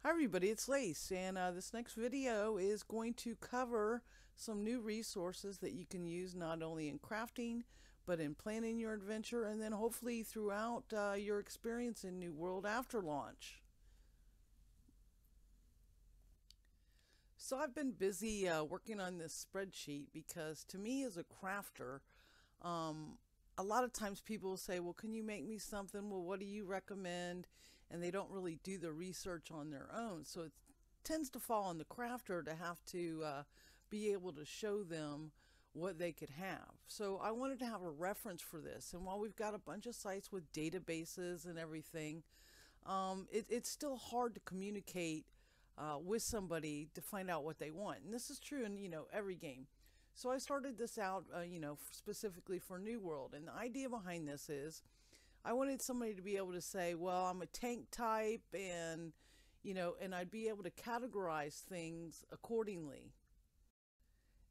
Hi everybody, it's Lace, and this next video is going to cover some new resources that you can use not only in crafting, but in planning your adventure, and then hopefully throughout your experience in New World after launch. So I've been busy working on this spreadsheet because to me as a crafter, a lot of times people will say, well, can you make me something? Well, what do you recommend? And they don't really do the research on their own. So it tends to fall on the crafter to have to be able to show them what they could have. So I wanted to have a reference for this. And while we've got a bunch of sites with databases and everything, it's still hard to communicate with somebody to find out what they want. And this is true in, every game. So I started this out, specifically for New World. And the idea behind this is I wanted somebody to be able to say, well, I'm a tank type and, and I'd be able to categorize things accordingly.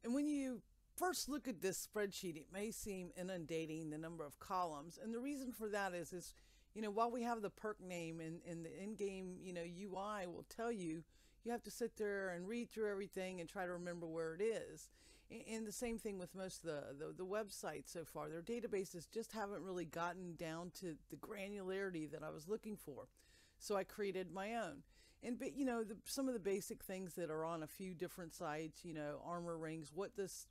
And when you first look at this spreadsheet, it may seem inundating, the number of columns. And the reason for that is while we have the perk name in the in-game, UI will tell you, you have to sit there and read through everything and try to remember where it is. And the same thing with most of the websites so far. Their databases just haven't really gotten down to the granularity that I was looking for. So I created my own. And some of the basic things that are on a few different sites, armor rings, what this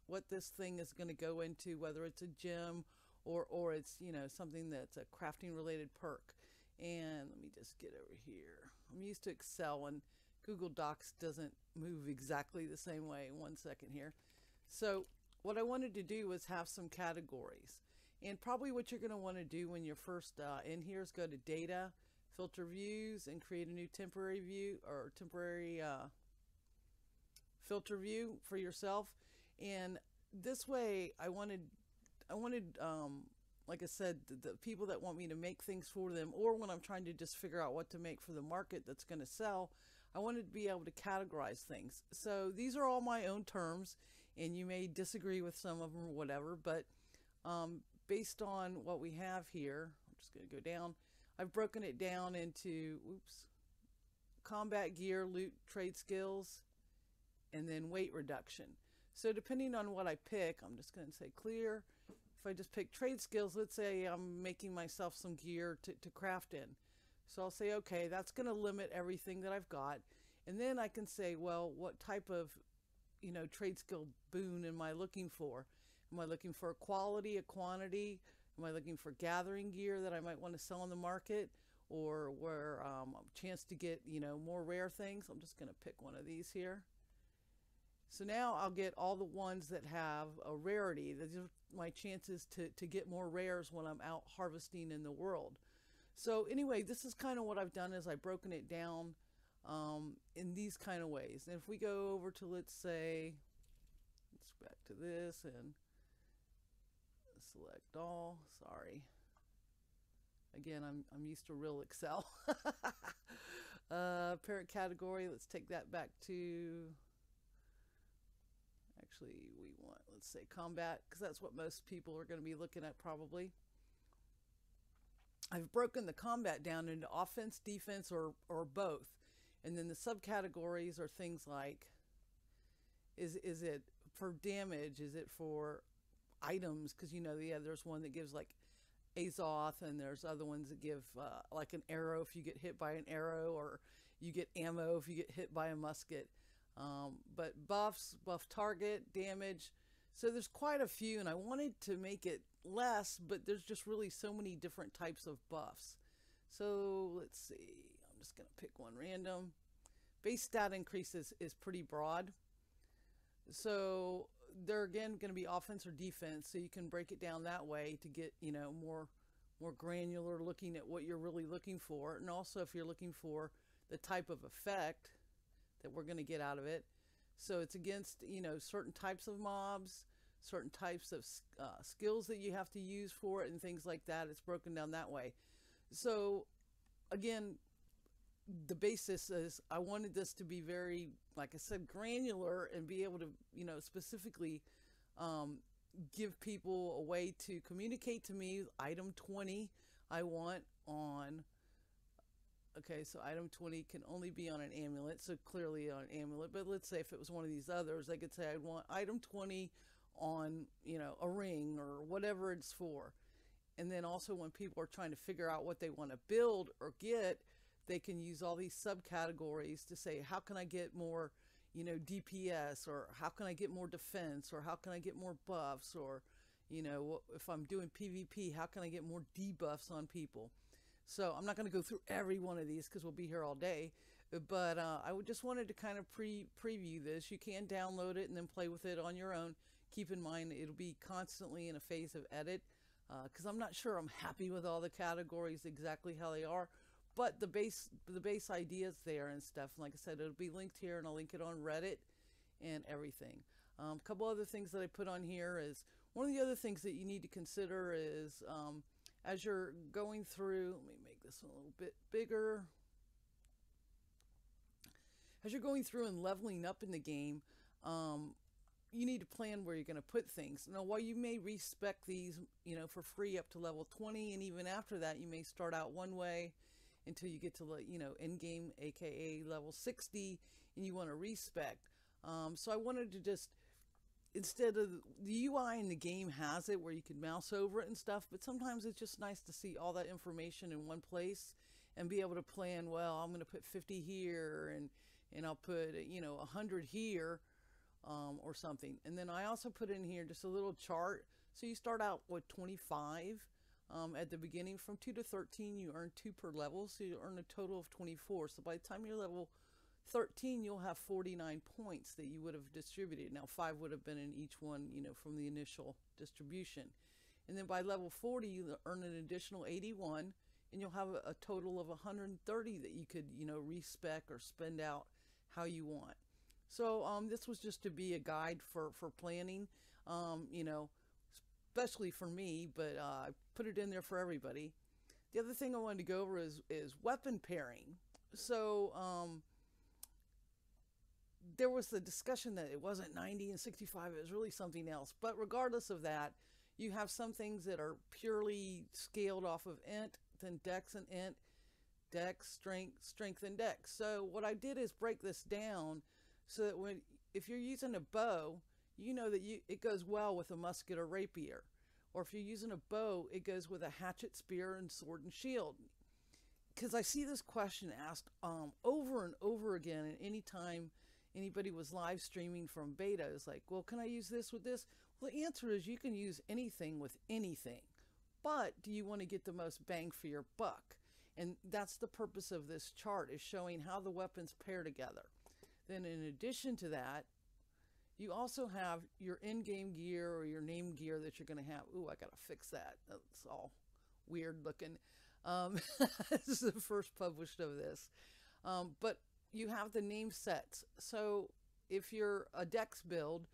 thing is going to go into, whether it's a gem or it's, something that's a crafting related perk. And let me just get over here. I'm used to Excel and Google Docs doesn't move exactly the same way. 1 second here. So what I wanted to do was have some categories. And probably what you're going to want to do when you're first in here is go to Data, Filter Views, and create a new temporary view or temporary filter view for yourself. And this way I wanted like I said, the people that want me to make things for them, or when I'm trying to just figure out what to make for the market that's going to sell, I wanted to be able to categorize things. So these are all my own terms, and you may disagree with some of them or whatever, but based on what we have here, I'm just going to go down. I've broken it down into, combat gear, loot, trade skills, and then weight reduction. So depending on what I pick, I'm just going to say clear. If I just pick trade skills, let's say I'm making myself some gear to craft in. So I'll say, okay, that's going to limit everything that I've got. And then I can say, well, what type of, trade skill boon am I looking for? Am I looking for a quality, a quantity? Am I looking for gathering gear that I might want to sell on the market? Or where a chance to get, more rare things? I'm just going to pick one of these here. So now I'll get all the ones that have a rarity. These are my chances to get more rares when I'm out harvesting in the world. So anyway, this is kind of what I've done is I've broken it down in these kind of ways. And if we go over to, let's say, let's back to this and select all. Sorry. Again, I'm used to real Excel. Parent category. Let's take that back to. Actually, we want, let's say combat, because that's what most people are going to be looking at probably. I've broken the combat down into offense, defense, or both. And then the subcategories are things like, is it for damage? Is it for items? Because, there's one that gives like Azoth, and there's other ones that give like an arrow if you get hit by an arrow, or you get ammo if you get hit by a musket. But buff target, damage. So there's quite a few, and I wanted to make it less, but there's just really so many different types of buffs. So let's see, I'm just going to pick one random. Base stat increase is pretty broad. So they're again going to be offense or defense, so you can break it down that way to get, more granular looking at what you're really looking for. And also if you're looking for the type of effect that we're going to get out of it. So it's against, certain types of mobs, certain types of skills that you have to use for it and things like that. It's broken down that way. So again, the basis is I wanted this to be very, like I said, granular and be able to, specifically give people a way to communicate to me item 20 I want on Okay, so item 20 can only be on an amulet, so clearly on an amulet. But let's say if it was one of these others, I could say I'd want item 20 on, a ring or whatever it's for. And then also when people are trying to figure out what they want to build or get, they can use all these subcategories to say, how can I get more, DPS, or how can I get more defense, or how can I get more buffs, or, if I'm doing PvP, how can I get more debuffs on people? So I'm not going to go through every one of these because we'll be here all day. But I just wanted to kind of preview this. You can download it and then play with it on your own. Keep in mind it'll be constantly in a phase of edit because I'm not sure I'm happy with all the categories exactly how they are. But the base idea is there and stuff. And like I said, it'll be linked here, and I'll link it on Reddit and everything. A couple other things that I put on here is one of the other things that you need to consider is as you're going through, let me make this a little bit bigger. As you're going through and leveling up in the game, you need to plan where you're going to put things. Now, while you may respec these, for free up to level 20, and even after that, you may start out one way until you get to, end game, aka level 60, and you want to respec. So I wanted to just, instead of the UI in the game has it where you can mouse over it and stuff, but sometimes it's just nice to see all that information in one place and be able to plan, well, I'm going to put 50 here and I'll put, 100 here or something. And then I also put in here just a little chart. So you start out with 25 at the beginning. From 2 to 13, you earn 2 per level. So you earn a total of 24. So by the time you're level 13, you'll have 49 points that you would have distributed. Now 5 would have been in each one, from the initial distribution. And then by level 40, you earn an additional 81, and you'll have a total of 130 that you could, respec or spend out how you want. So this was just to be a guide for planning, especially for me, but I put it in there for everybody. The other thing I wanted to go over is weapon pairing. So there was the discussion that it wasn't 90 and 65, it was really something else. But regardless of that, you have some things that are purely scaled off of int, then dex and int, dex, strength, and dex. So what I did is break this down so that if you're using a bow, you know that it goes well with a musket or rapier. Or if you're using a bow, it goes with a hatchet, spear, and sword and shield. Because I see this question asked over and over again, and anytime anybody was live streaming from beta, it's like, well, can I use this with this? Well, the answer is you can use anything with anything. But do you want to get the most bang for your buck? And that's the purpose of this chart, is showing how the weapons pair together. Then in addition to that, you also have your in-game gear or your name gear that you're going to have. Ooh, I got to fix that. That's all weird looking. This is the first published of this. But you have the name sets. So if you're a dex build,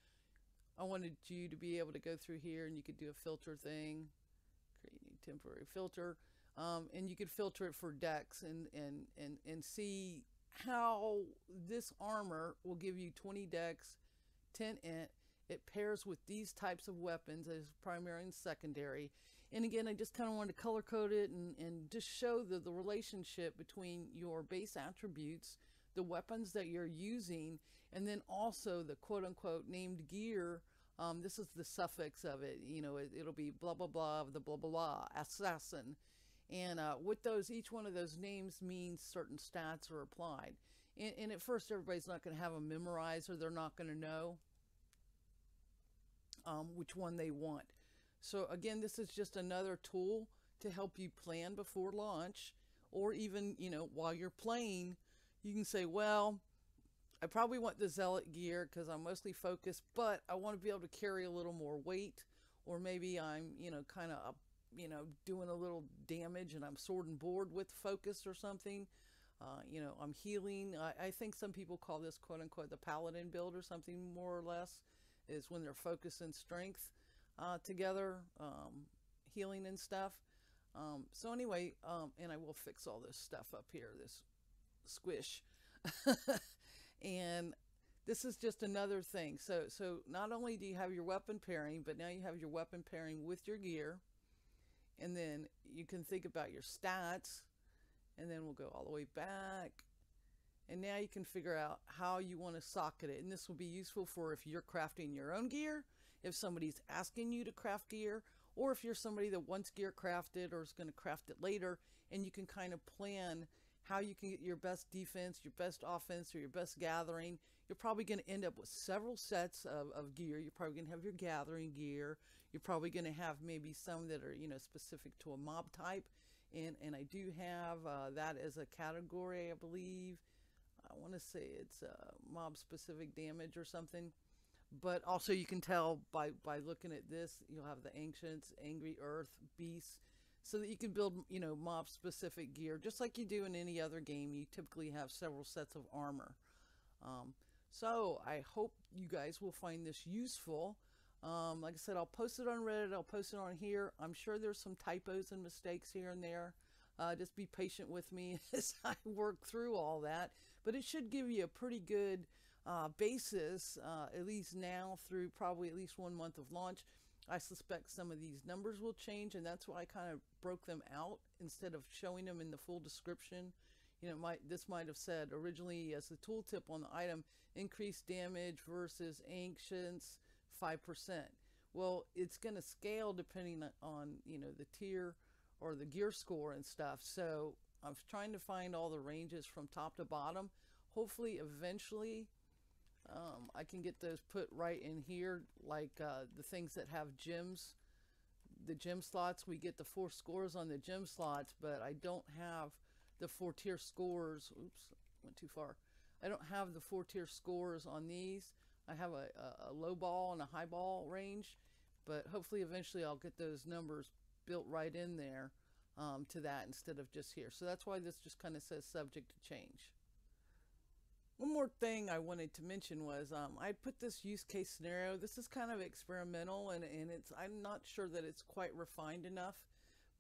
I wanted you to be able to go through here and you could do a filter thing, create a temporary filter, and you could filter it for dex and see how this armor will give you 20 dex, 10 int. It pairs with these types of weapons as primary and secondary. And again, I just kind of wanted to color code it and just show the relationship between your base attributes, the weapons that you're using, and then also the quote-unquote named gear. This is the suffix of it. It'll be blah, blah, blah, the blah, blah, blah, assassin. And with those, each one of those names means certain stats are applied. And at first, everybody's not going to have them memorized, or they're not going to know which one they want. So again, this is just another tool to help you plan before launch, or even, while you're playing, you can say, well, I probably want the zealot gear because I'm mostly focused, but I want to be able to carry a little more weight, or maybe I'm, kind of, doing a little damage and I'm sword and board with focus or something. I'm healing. I think some people call this quote unquote the paladin build or something, more or less, is when they're focus and strength together, healing and stuff. So anyway, and I will fix all this stuff up here, this squish. And this is just another thing. So not only do you have your weapon pairing, but now you have your weapon pairing with your gear. And then you can think about your stats. and then we'll go all the way back. And now you can figure out how you want to socket it. And this will be useful for if you're crafting your own gear, if somebody's asking you to craft gear, or if you're somebody that wants gear crafted or is going to craft it later, and you can kind of plan how you can get your best defense, your best offense, or your best gathering. You're probably going to end up with several sets of gear. You're probably going to have your gathering gear. You're probably going to have maybe some that are, specific to a mob type. And I do have that as a category, I believe. I want to say it's mob specific damage or something. But also you can tell by looking at this, you'll have the ancients, angry earth, beasts, so that you can build, mob specific gear. Just like you do in any other game, you typically have several sets of armor. So I hope you guys will find this useful. Like I said, I'll post it on Reddit, I'll post it on here. I'm sure there's some typos and mistakes here and there. Just be patient with me as I work through all that. But it should give you a pretty good basis, at least now through probably at least 1 month of launch. I suspect some of these numbers will change, and that's why I kind of broke them out instead of showing them in the full description. This might have said originally as a tooltip on the item, increased damage versus ancients 5%. Well, it's going to scale depending on, the tier or the gear score and stuff. So I'm trying to find all the ranges from top to bottom. Hopefully, eventually, I can get those put right in here, like the things that have gems. The gem slots, we get the 4 scores on the gem slots, but I don't have the 4 tier scores. Oops, went too far. I don't have the 4 tier scores on these. I have a low ball and a high ball range, but hopefully eventually I'll get those numbers built right in there to that instead of just here. So that's why this just kind of says subject to change. One more thing I wanted to mention was I put this use case scenario. This is kind of experimental, and I'm not sure that it's quite refined enough.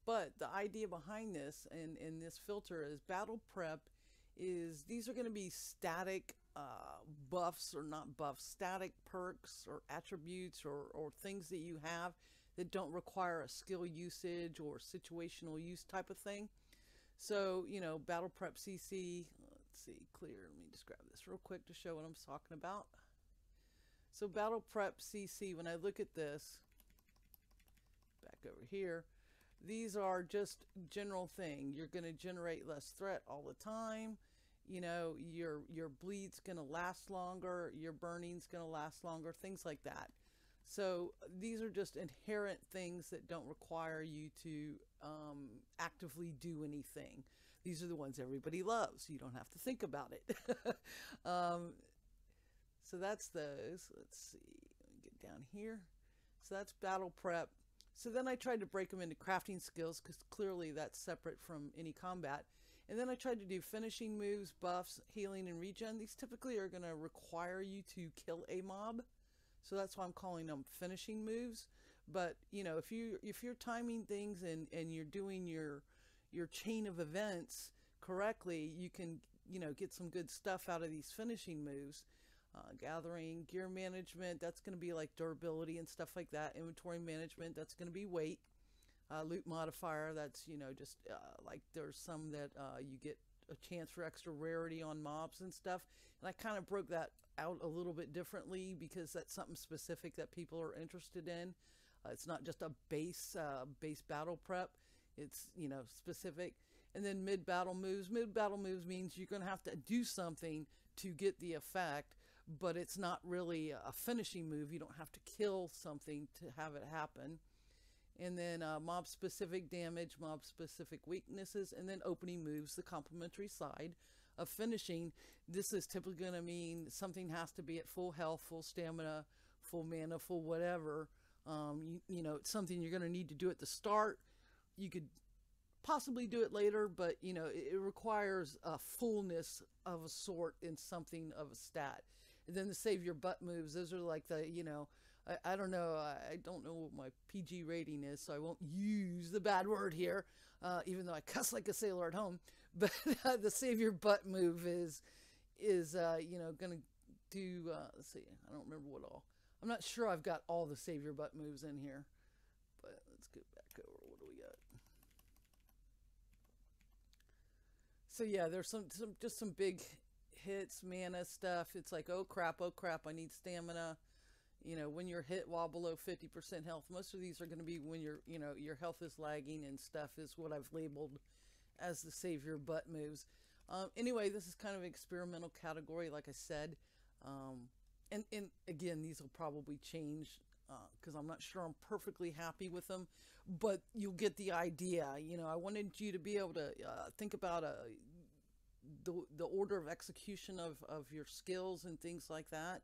But the idea behind this and this filter is battle prep is these are going to be static buffs, or not buffs, static perks or attributes or things that you have that don't require a skill usage or situational use type of thing. So, battle prep CC, let's see, clear. Let me just grab this real quick to show what I'm talking about. So battle prep CC, when I look at this, back over here, these are just general thing. You're going to generate less threat all the time. Your bleed's going to last longer. Your burning's going to last longer. Things like that. So these are just inherent things that don't require you to actively do anything. These are the ones everybody loves. You don't have to think about it. So that's those. Let's see. Let me get down here. So that's battle prep. So then I tried to break them into crafting skills because clearly that's separate from any combat. And then I tried to do finishing moves, buffs, healing, and regen. These typically are going to require you to kill a mob. So that's why I'm calling them finishing moves. But, if you're timing things and you're doing your chain of events correctly, you can, get some good stuff out of these finishing moves. Gathering, gear management, that's going to be like durability and stuff like that. Inventory management, that's going to be weight. Loot modifier, that's, just like there's some that you get a chance for extra rarity on mobs and stuff. And I kind of broke that out a little bit differently because that's something specific that people are interested in. It's not just a base battle prep. It's, specific. And then mid-battle moves. Mid-battle moves means you're going to have to do something to get the effect, but it's not really a finishing move. You don't have to kill something to have it happen. And then mob-specific damage, mob-specific weaknesses, and then opening moves, the complementary side of finishing. This is typically going to mean something has to be at full health, full stamina, full mana, full whatever. It's something you're going to need to do at the start. You could possibly do it later, but, it requires a fullness of a sort in something of a stat. And then the save your butt moves, those are like the, I don't know. I don't know what my PG rating is, so I won't use the bad word here, even though I cuss like a sailor at home. But the save your butt move is going to do, let's see, I don't remember what all. I'm not sure I've got all the save your butt moves in here, but let's get back over. What do we got? So yeah, there's some just some big hits, mana stuff. It's like, oh crap, I need stamina. You know, when you're hit while below 50% health, most of these are going to be when your health is lagging and stuff is what I've labeled as the save your butt moves. Anyway, this is kind of an experimental category, like I said. And again, these will probably change because I'm not sure I'm perfectly happy with them, but you'll get the idea. You know, I wanted you to be able to think about the order of execution of your skills and things like that.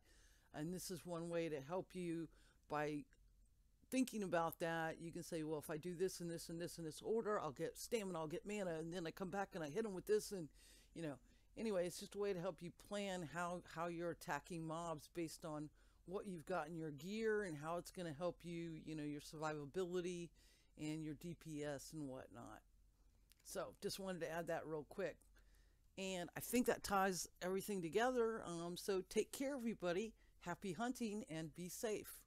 And this is one way to help you by thinking about that. You can say, well, if I do this and this and this in this order, I'll get stamina, I'll get mana, and then I come back and I hit them with this, and you know. Anyway, it's just a way to help you plan how you're attacking mobs based on what you've got in your gear and how it's going to help you, you know, your survivability and your DPS and whatnot. So just wanted to add that real quick. And I think that ties everything together. So take care, everybody. Happy hunting and be safe.